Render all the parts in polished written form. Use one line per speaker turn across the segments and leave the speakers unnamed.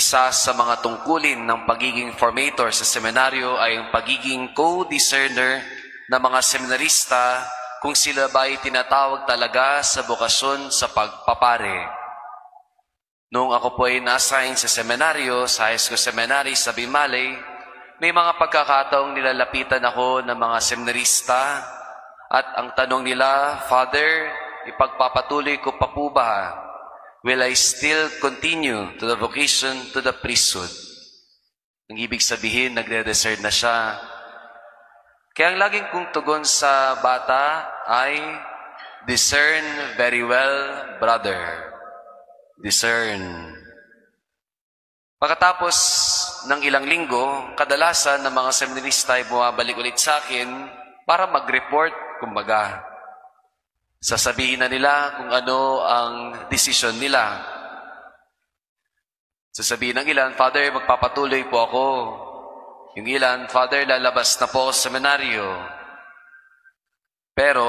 Isa sa mga tungkulin ng pagiging formator sa seminaryo ay ang pagiging co-discerner ng mga seminarista kung sila ba ay tinatawag talaga sa bokasyon sa pagpapare. Noong ako po ay na-assign sa seminaryo, sa high school seminary sa Bimalay, may mga pagkakataong nilalapitan ako ng mga seminarista at ang tanong nila, Father, ipagpapatuloy ko pa po ba? Will I still continue to the vocation to the priesthood? Ang ibig sabihin, nagre-discern na siya. Kaya ang laging kong tugon sa bata ay, discern very well, brother. Discern. Pagkatapos ng ilang linggo, kadalasan ng mga seminarista ay bumabalik ulit sa akin para mag-report, kumbaga. Sasabihin na nila kung ano ang desisyon nila. Sasabihin ng ilan, Father, magpapatuloy po ako. Yung ilan, Father, lalabas na po sa seminaryo. Pero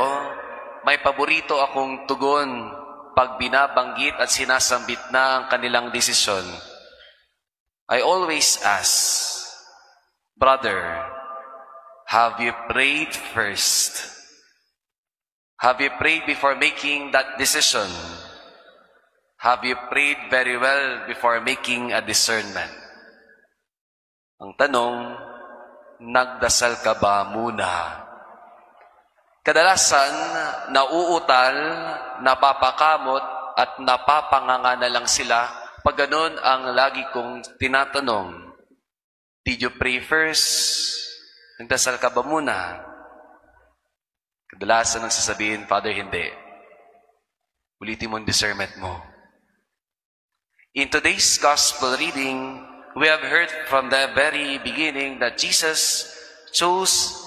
may paborito akong tugon pag binabanggit at sinasambit na ang kanilang desisyon. I always ask, Brother, have you prayed first? Have you prayed before making that decision? Have you prayed very well before making a discernment? Ang tanong, nagdasal ka ba muna? Kadalasan, nauutal, napapakamot, at napapanganga na lang sila pag ganun ang lagi kong tinatanong. Did you pray first? Nagdasal ka ba muna? Kadalasan ang sasabihin, Father, hindi. Ulitin mo ang discernment mo. In today's gospel reading, we have heard from the very beginning that Jesus chose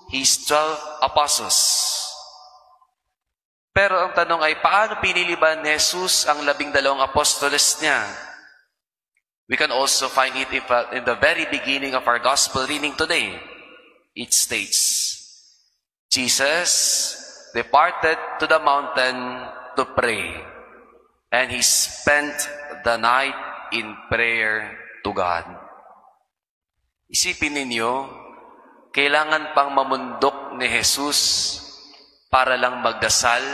His 12 apostles. Pero ang tanong ay, paano pinili ba ni Jesus ang 12 apostoles niya? We can also find it in the very beginning of our gospel reading today. It states, Jesus departed to the mountain to pray, and He spent the night in prayer to God. Isipin ninyo, kailangan pang mamundok ni Jesus para lang magdasal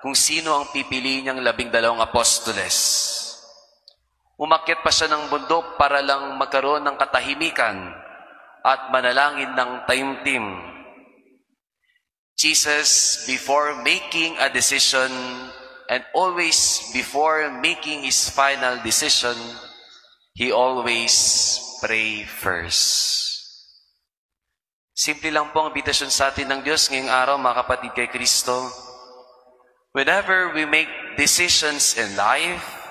kung sino ang pipiliin niyang 12 apostoles. Umakyat pa siya ng bundok para lang magkaroon ng katahimikan at manalangin ng taimtim. Jesus, before making a decision and always before making His final decision, He always pray first. Simple lang po ang invitasyon sa atin ng Diyos ngayong araw, mga kapatid kay Kristo. Whenever we make decisions in life,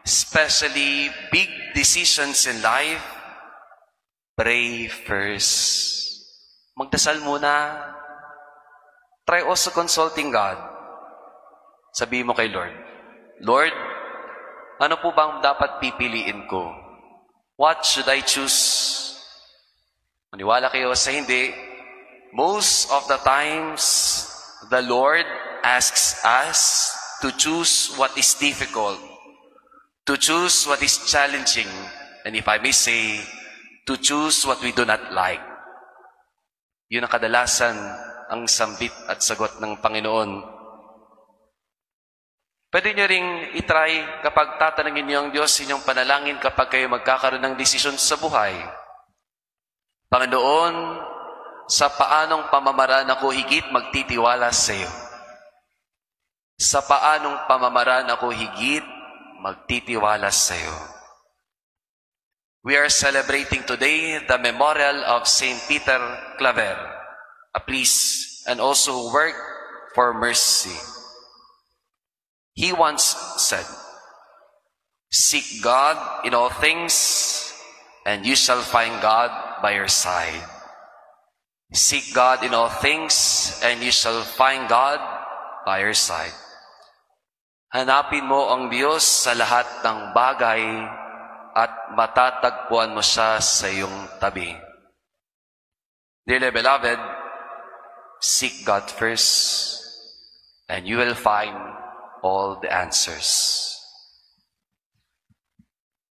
especially big decisions in life, pray first. Magdasal muna. Try also consulting God. Sabihin mo kay Lord, Lord, ano po bang dapat pipiliin ko? What should I choose? Maniwala kayo sa hindi, most of the times, the Lord asks us to choose what is difficult, to choose what is challenging, and if I may say, to choose what we do not like. Yun ang kadalasan ang sambit at sagot ng Panginoon. Pwede nyo ring itry kapag tatanungin niyo ang Diyos inyong panalangin kapag kayo magkakaroon ng desisyon sa buhay. Panginoon, sa paanong pamamaraan ako higit magtitiwala sa iyo? Sa paanong pamamaraan ako higit magtitiwala sa iyo? We are celebrating today the memorial of Saint Peter Claver, a priest, and also work for mercy. He once said, seek God in all things, and you shall find God by your side. Seek God in all things, and you shall find God by your side. Hanapin mo ang Diyos sa lahat ng bagay at matatagpuan mo siya sa iyong tabi. Dearly beloved, seek God first, and you will find all the answers.